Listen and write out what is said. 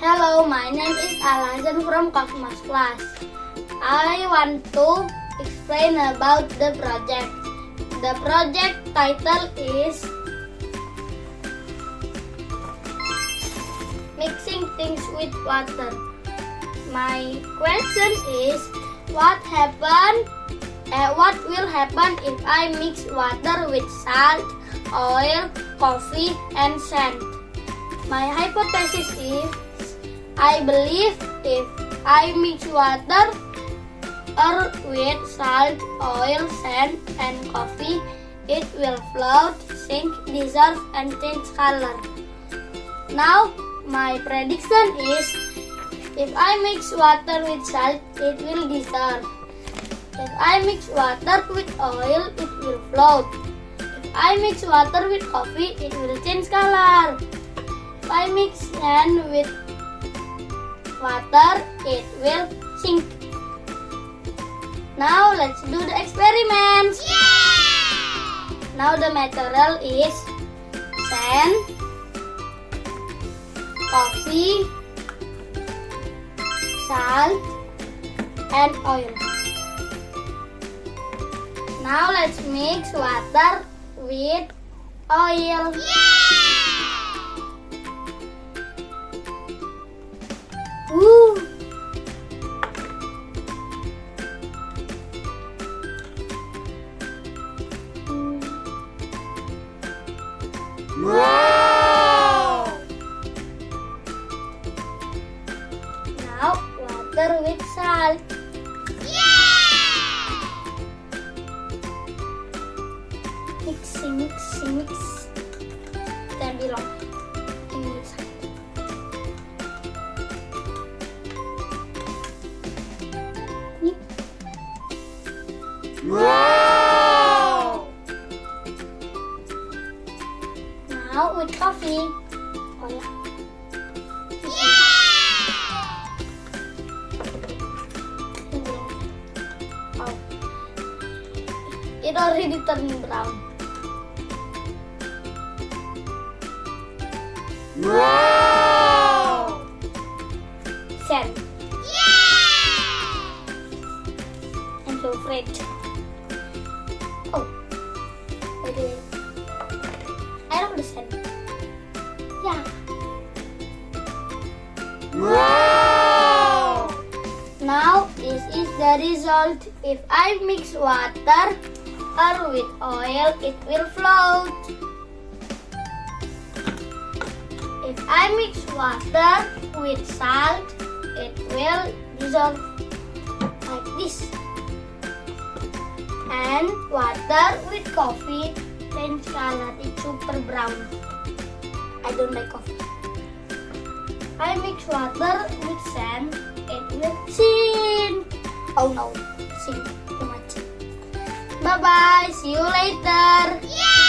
Hello, my name is Alasan from Cosmos class. I want to explain about the project. The project title is Mixing Things with Water. My question is, what will happen if I mix water with salt, oil, coffee, and sand? My hypothesis is, I believe if I mix water with salt, oil, sand, and coffee, it will float, sink, dissolve, and change color. Now, my prediction is, if I mix water with salt, it will dissolve. If I mix water with oil, it will float. If I mix water with coffee, it will change color. If I mix sand with water, it will sink. Now let's do the experiments. Yeah! Now the material is sand, coffee, salt, and oil. Now let's mix water with oil. Woo! Wow! Now water with salt. Mix. Jangan bilang ini salt. Wow! Now with coffee. Oh ya. Oh. It already turned brown. Wow! Sand. I'm so afraid. Oh. Wait. I love the sand. Yeah. Wow! Now this is the result. If I mix water with oil, it will float. If I mix water with salt, it will dissolve like this. And water with coffee change color. It's super brown. I don't like coffee. I mix water with sand, it will sink. Oh no, sink too much. Bye bye, see you later. Yeah!